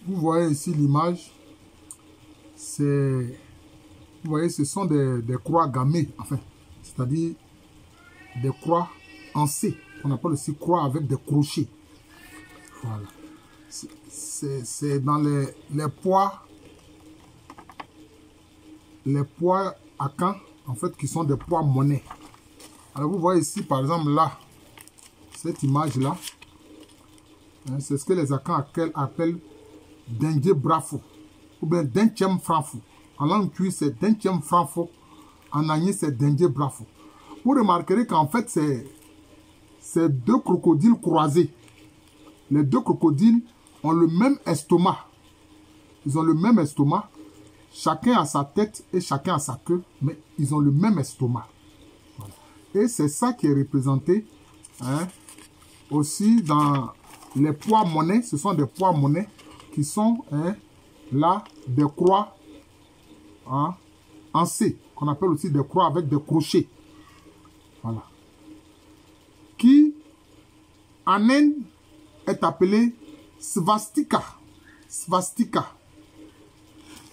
Vous voyez ici l'image. Vous voyez, ce sont des croix gammées, enfin, c'est-à-dire des croix en C. On appelle aussi croix avec des crochets. Voilà. C'est dans les poids à Caen, en fait, qui sont des poids monnaie. Alors vous voyez ici, par exemple, là, cette image-là, hein, c'est ce que les Akans appellent Dengue Brafo, ou bien Denchem Franfou. En langue cuir, c'est Denchem Franfou. En agné, c'est Dengue Brafo. Vous remarquerez qu'en fait, c'est deux crocodiles croisés. Les deux crocodiles ont le même estomac. Ils ont le même estomac. Chacun a sa tête et chacun a sa queue, mais ils ont le même estomac. Voilà. Et c'est ça qui est représenté, hein, aussi dans les poids monnaie. Ce sont des poids monnaie qui sont, hein, là des croix, hein, en C, qu'on appelle aussi des croix avec des crochets. Voilà. Qui, en Inde, est appelé svastika. Svastika.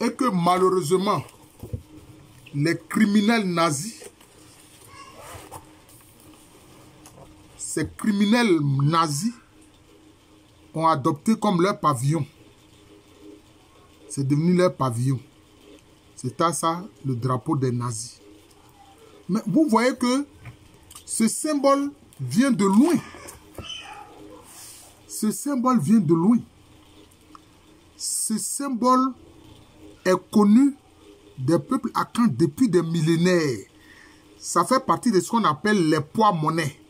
Et que malheureusement, les criminels nazis, ces criminels nazis ont adopté comme leur pavillon. C'est devenu leur pavillon. C'est à ça le drapeau des nazis. Mais vous voyez que ce symbole vient de loin. Ce symbole vient de loin. Ce symbole est connu des peuples akans depuis des millénaires. Ça fait partie de ce qu'on appelle les poids monnaie,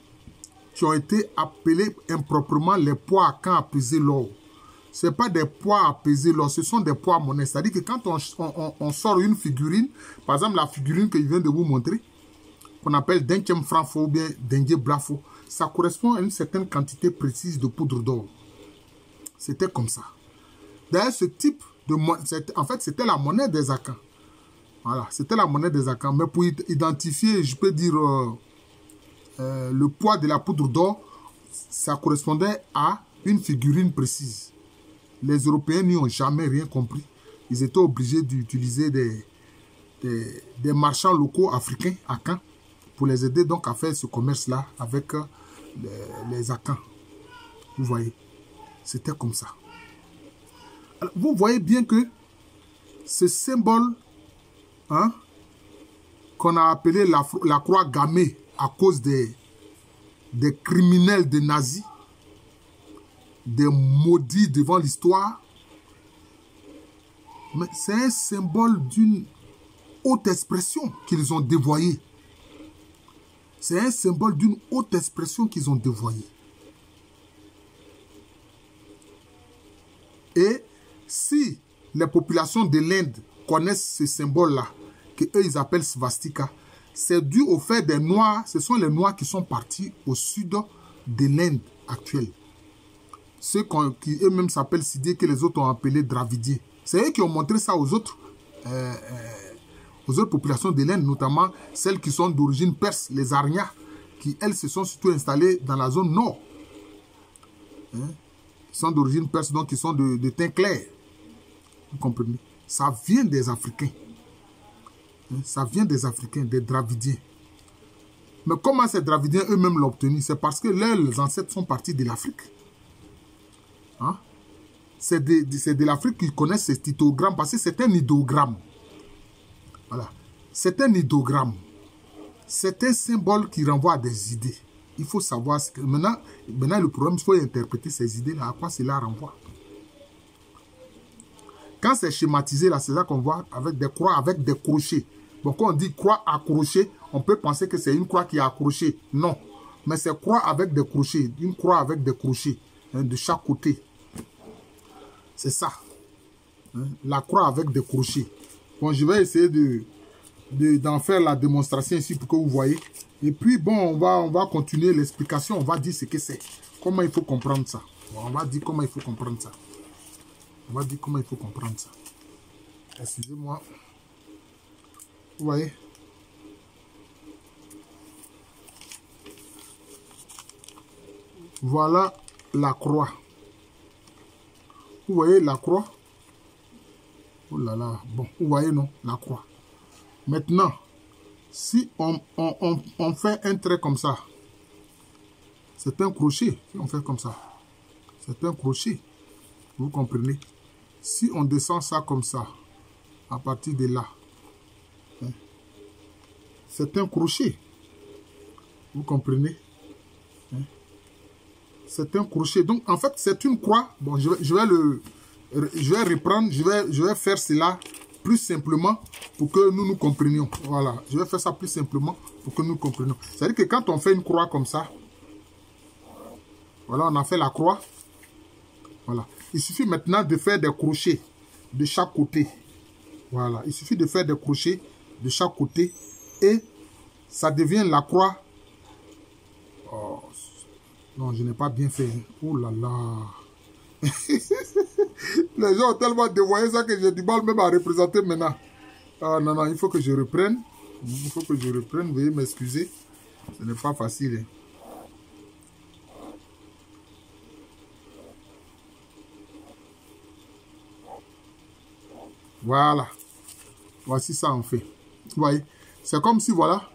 qui ont été appelés improprement les poids akans à peser l'or. Ce n'est pas des poids à peser l'or, ce sont des poids monnaie. C'est-à-dire que quand on sort une figurine, par exemple la figurine que je viens de vous montrer, qu'on appelle Denchem Franfo ou bien Dengue Brafo, ça correspond à une certaine quantité précise de poudre d'or. C'était comme ça. D'ailleurs, ce type de monnaie, en fait, c'était la monnaie des Akans. Voilà, c'était la monnaie des Akans. Mais pour identifier, je peux dire, le poids de la poudre d'or, ça correspondait à une figurine précise. Les Européens n'y ont jamais rien compris. Ils étaient obligés d'utiliser des marchands locaux africains, Akans, pour les aider donc à faire ce commerce-là avec les Akans. Vous voyez, c'était comme ça. Alors, vous voyez bien que ce symbole, hein, qu'on a appelé la croix gammée à cause des criminels des nazis, des maudits devant l'histoire, mais c'est un symbole d'une haute expression qu'ils ont dévoyée. C'est un symbole d'une haute expression qu'ils ont dévoyée. Et si les populations de l'Inde connaissent ce symbole-là, que eux ils appellent svastika, c'est dû au fait des Noirs, ce sont les Noirs qui sont partis au sud de l'Inde actuelle. Ceux qui eux-mêmes s'appellent Sidiers, que les autres ont appelés Dravidiens. C'est eux qui ont montré ça aux autres populations de l'Inde, notamment celles qui sont d'origine perse, les Aryas, qui elles se sont surtout installées dans la zone nord. Hein? Ils sont d'origine perse, donc ils sont de teint clair. Vous comprenez? Ça vient des Africains. Hein? Ça vient des Africains, des Dravidiens. Mais comment ces Dravidiens eux-mêmes l'ont obtenu? C'est parce que leurs ancêtres sont partis de l'Afrique. Hein? C'est de l'Afrique qu'ils connaissent ces idéogrammes, parce que c'est un idéogramme. Voilà. C'est un idéogramme. C'est un symbole qui renvoie à des idées. Il faut savoir ce que... Maintenant, le problème, il faut interpréter ces idées-là. À quoi cela renvoie? Quand c'est schématisé, là, c'est ça qu'on voit avec des croix, avec des crochets. Donc, quand on dit croix accrochée, on peut penser que c'est une croix qui est accrochée. Non. Mais c'est croix avec des crochets. Une croix avec des crochets, hein, de chaque côté. C'est ça. Hein, la croix avec des crochets. Bon, je vais essayer d'en faire la démonstration ici pour que vous voyez. Et puis, bon, on va continuer l'explication. On va dire ce que c'est. Comment il faut comprendre ça. Bon, on va dire comment il faut comprendre ça. On va dire comment il faut comprendre ça. Excusez-moi. Vous voyez? Voilà la croix. Vous voyez la croix? Oh là là, bon, vous voyez non, la croix. Maintenant, si on fait un trait comme ça, c'est un crochet. Si on fait comme ça, c'est un crochet. Vous comprenez? Si on descend ça comme ça, à partir de là, hein, c'est un crochet. Vous comprenez? Hein? C'est un crochet. Donc, en fait, c'est une croix. Bon, je vais reprendre, je vais faire cela plus simplement pour que nous nous comprenions. Voilà, je vais faire ça plus simplement pour que nous comprenions. C'est-à-dire que quand on fait une croix comme ça, voilà, on a fait la croix. Voilà. Il suffit maintenant de faire des crochets de chaque côté. Voilà, il suffit de faire des crochets de chaque côté et ça devient la croix. Oh, non, je n'ai pas bien fait. Oh là là. Les gens ont tellement dévoyé ça que j'ai du mal même à représenter maintenant. Ah non, non, il faut que je reprenne. Il faut que je reprenne. Veuillez m'excuser. Ce n'est pas facile. Voilà. Voici ça en fait. Vous voyez. C'est comme si, voilà.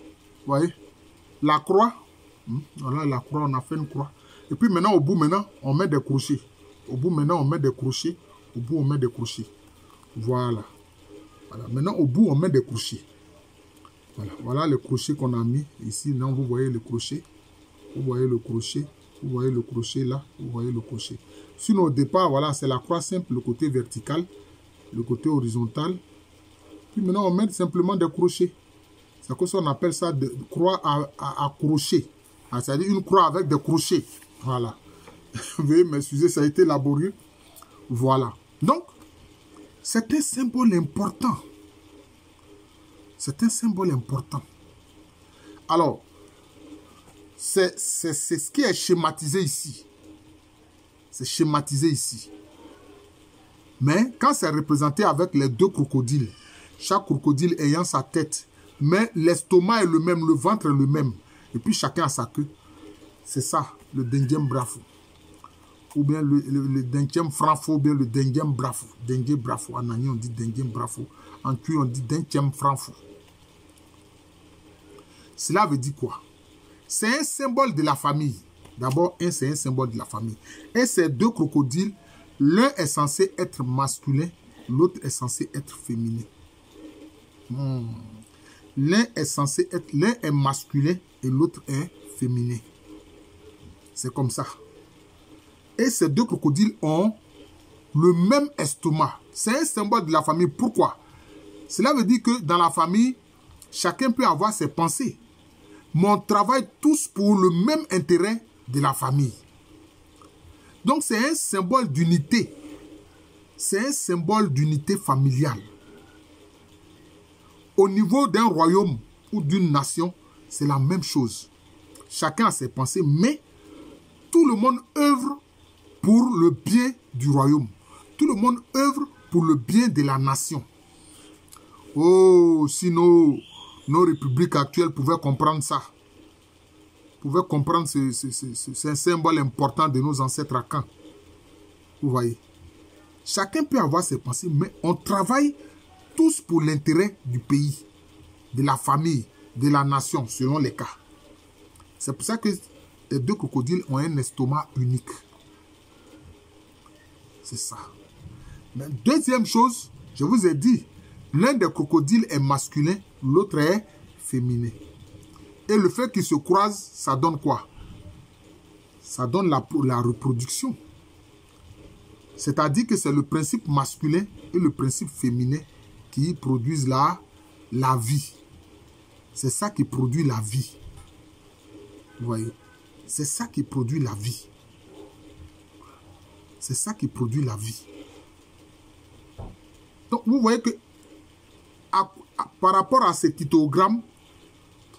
Vous voyez. La croix. Voilà la croix. On a fait une croix. Et puis maintenant, au bout, maintenant, on met des crochets. Au bout, maintenant, on met des crochets. Au bout, on met des crochets. Voilà. Voilà. Maintenant, au bout, on met des crochets. Voilà. Voilà le crochet qu'on a mis ici. Non, vous voyez le crochet. Vous voyez le crochet. Vous voyez le crochet là. Vous voyez le crochet. Sinon, au départ, voilà, c'est la croix simple, le côté vertical, le côté horizontal. Puis maintenant, on met simplement des crochets. C'est comme ça qu'on appelle ça de croix à crochet. C'est-à-dire une croix avec des crochets. Voilà. Veuillez m'excuser, ça a été laborieux. Voilà. Donc, c'est un symbole important. C'est un symbole important. Alors, c'est ce qui est schématisé ici. C'est schématisé ici. Mais quand c'est représenté avec les deux crocodiles, chaque crocodile ayant sa tête, mais l'estomac est le même, le ventre est le même, et puis chacun a sa queue, c'est ça, le Dengem Brafou. Ou bien le Dengem Franfo, ou bien le Dengem Brafou. Dengem Brafou, en Agni on dit Dengem Brafou, en Tui on dit Dengem Franfou. Cela veut dire quoi? C'est un symbole de la famille. D'abord, c'est un symbole de la famille. Et ces deux crocodiles, l'un est censé être masculin, l'autre est censé être féminin. L'un est censé être, l'un est masculin et l'autre est féminin. C'est comme ça. Et ces deux crocodiles ont le même estomac. C'est un symbole de la famille. Pourquoi? Cela veut dire que dans la famille, chacun peut avoir ses pensées. Mais on travaille tous pour le même intérêt de la famille. Donc c'est un symbole d'unité. C'est un symbole d'unité familiale. Au niveau d'un royaume ou d'une nation, c'est la même chose. Chacun a ses pensées, mais tout le monde œuvre pour le bien du royaume. Tout le monde œuvre pour le bien de la nation. Oh, si nos républiques actuelles pouvaient comprendre ça, pouvaient comprendre c'est un symbole important de nos ancêtres à Caen. Vous voyez. Chacun peut avoir ses pensées, mais on travaille tous pour l'intérêt du pays, de la famille, de la nation, selon les cas. C'est pour ça que les deux crocodiles ont un estomac unique. C'est ça. Mais deuxième chose, je vous ai dit, l'un des crocodiles est masculin, l'autre est féminin. Et le fait qu'ils se croisent, ça donne quoi? Ça donne la reproduction. C'est-à-dire que c'est le principe masculin et le principe féminin qui produisent la vie. C'est ça qui produit la vie. Vous voyez? C'est ça qui produit la vie. C'est ça qui produit la vie. Donc, vous voyez que par rapport à cet idéogramme,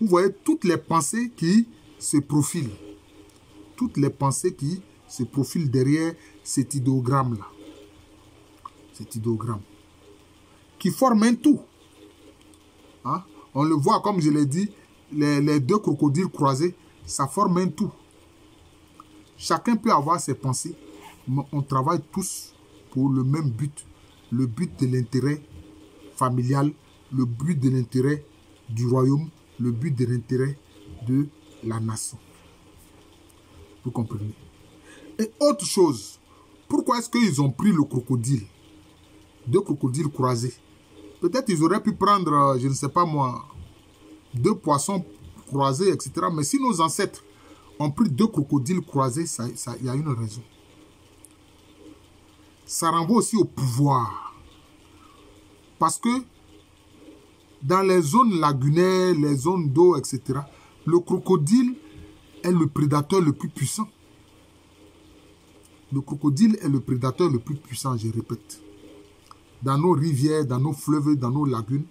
vous voyez toutes les pensées qui se profilent. Toutes les pensées qui se profilent derrière cet idéogramme-là. Cet idéogramme. Qui forme un tout. Hein? On le voit, comme je l'ai dit, les deux crocodiles croisés, ça forme un tout. Chacun peut avoir ses pensées, mais on travaille tous pour le même but, le but de l'intérêt familial, le but de l'intérêt du royaume, le but de l'intérêt de la nation. Vous comprenez? Et autre chose, pourquoi est-ce qu'ils ont pris le crocodile? 2 crocodiles croisés. Peut-être ils auraient pu prendre, je ne sais pas moi, 2 poissons croisés, etc. Mais si nos ancêtres ont pris 2 crocodiles croisés, il y a une raison. Ça renvoie aussi au pouvoir. Parce que dans les zones lagunaires, les zones d'eau, etc., le crocodile est le prédateur le plus puissant. Le crocodile est le prédateur le plus puissant, je répète. Dans nos rivières, dans nos fleuves, dans nos lagunes,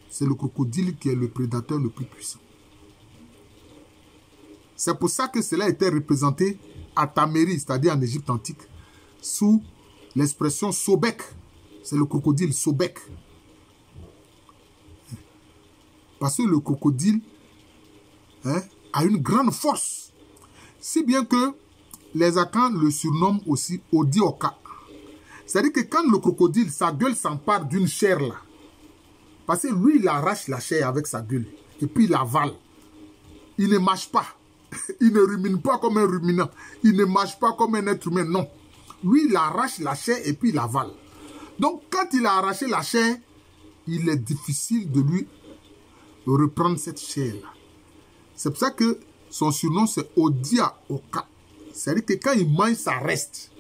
c'est le crocodile qui est le prédateur le plus puissant. C'est pour ça que cela était représenté à Taméri, c'est-à-dire en Égypte antique, sous l'expression Sobek. C'est le crocodile Sobek. Parce que le crocodile a une grande force. Si bien que les Akans le surnomment aussi Odioka. C'est-à-dire que quand le crocodile, sa gueule s'empare d'une chair là, parce que lui, il arrache la chair avec sa gueule, et puis il avale. Il ne mâche pas. Il ne rumine pas comme un ruminant. Il ne mâche pas comme un être humain, non. Lui, il arrache la chair et puis il avale. Donc, quand il a arraché la chair, il est difficile de lui reprendre cette chair-là. C'est pour ça que son surnom, c'est Odia Oka. C'est-à-dire que quand il mange, ça reste.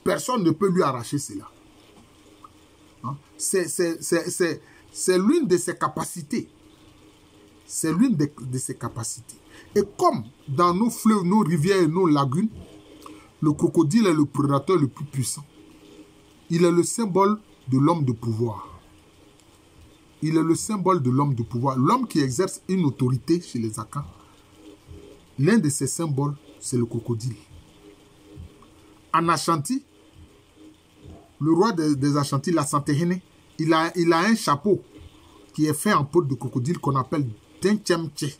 Personne ne peut lui arracher cela. Hein? C'est l'une de ses capacités. C'est l'une de ses capacités. Et comme dans nos fleuves, nos rivières et nos lagunes, le crocodile est le prédateur le plus puissant. Il est le symbole de l'homme de pouvoir. Il est le symbole de l'homme de pouvoir. L'homme qui exerce une autorité chez les Akans. L'un de ses symboles, c'est le crocodile. En Ashanti, le roi des Ashanti, la Santehene, il a un chapeau qui est fait en peau de crocodile qu'on appelle Denchemche.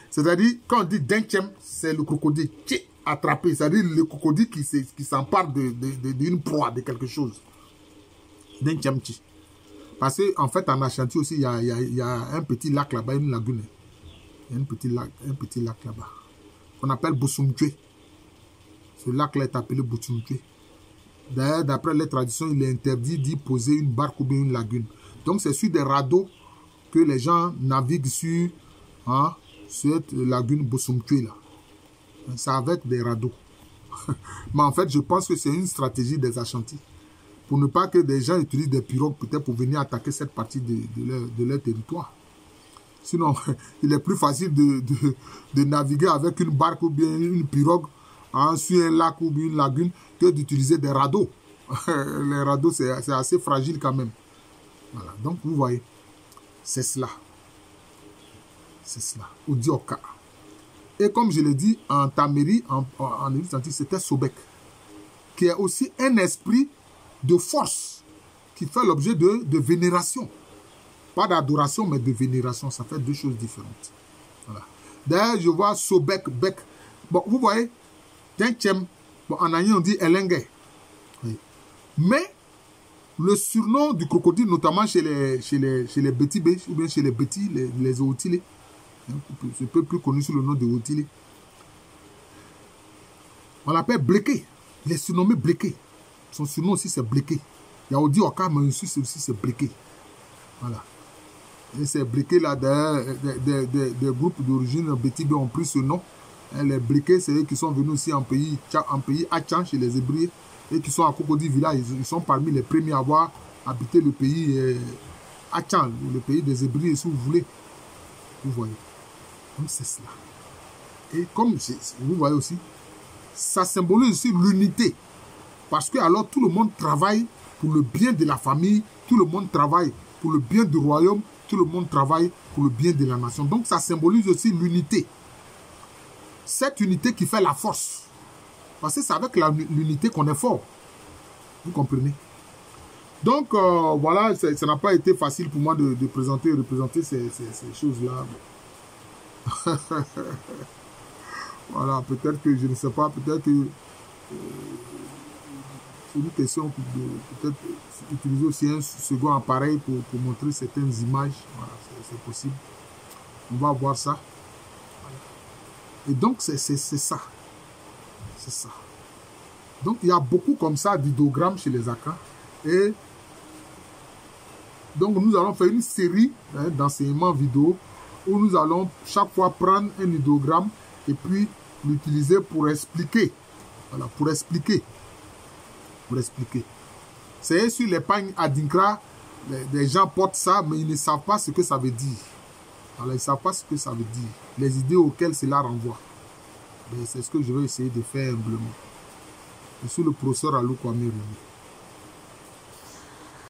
C'est-à-dire, quand on dit Denchem, c'est le crocodile attrapé. C'est-à-dire le crocodile qui s'empare d'une proie, de quelque chose. Denchemche. Parce qu'en fait, en Ashanti aussi, il y a un petit lac là-bas, une lagune. Il y a un petit lac là-bas. Qu'on appelle Bousoumtue. Ce lac-là est appelé Bousoumtue. D'ailleurs, d'après les traditions, il est interdit d'y poser une barque ou bien une lagune. Donc, c'est sur des radeaux que les gens naviguent sur cette lagune Bousoumtue là. C'est avec des radeaux. Mais en fait, je pense que c'est une stratégie des Ashanti. Pour ne pas que des gens utilisent des pirogues peut-être pour venir attaquer cette partie de leur territoire. Sinon, il est plus facile de naviguer avec une barque ou bien une pirogue sur un lac ou bien une lagune que d'utiliser des radeaux. Les radeaux, c'est assez fragile quand même. Voilà. Donc, vous voyez, c'est cela. C'est cela. Odioka. Et comme je l'ai dit, en Taméri, en Égypte antique, c'était Sobek, qui est aussi un esprit de force, qui fait l'objet de vénération. Pas d'adoration, mais de vénération. Ça fait deux choses différentes. Voilà. D'ailleurs, je vois Sobek, Bek. Bon, vous voyez, Denchem, bon, en Agné, on dit Elenge. Oui. Mais, le surnom du crocodile, notamment chez les Betibé, ou bien chez les Beti, les Ootile, c'est un peu plus connu sous le nom de Ootile, on l'appelle Bleké. Il est surnommé Bleké. Son surnom aussi, c'est Bleké. Il y a Odi Oka, mais aussi c'est Bleké. Voilà. Et ces Bleké-là, des groupes d'origine Betibé ont pris ce nom. Et les Bleké, c'est eux qui sont venus aussi en pays Achan, chez les Hébreux, et qui sont à Cocody Village. Ils sont parmi les premiers à avoir habité le pays Achan, le pays des Hébreux, si vous voulez. Vous voyez. Donc c'est cela. Et comme vous voyez aussi, ça symbolise aussi l'unité. Parce que alors tout le monde travaille pour le bien de la famille, tout le monde travaille pour le bien du royaume, tout le monde travaille pour le bien de la nation. Donc ça symbolise aussi l'unité. Cette unité qui fait la force. Parce que c'est avec l'unité qu'on est fort. Vous comprenez? Donc voilà, ça n'a pas été facile pour moi de représenter ces choses-là. Voilà, peut-être que, je ne sais pas, peut-être que C'est une question de peut-être utiliser aussi un second appareil pour montrer certaines images. Voilà, c'est possible. On va voir ça. Et donc, c'est ça. C'est ça. Donc, il y a beaucoup comme ça d'idogrammes chez les Akans. Et donc, nous allons faire une série d'enseignements vidéo où nous allons chaque fois prendre un idogramme et puis l'utiliser pour expliquer. Voilà, pour expliquer. Pour expliquer. C'est sur les pagnes Adinkra, les gens portent ça, mais ils ne savent pas ce que ça veut dire. Alors, ils ne savent pas ce que ça veut dire. Les idées auxquelles cela renvoie. C'est ce que je vais essayer de faire humblement. Je suis le professeur Alou Kwame Rumi.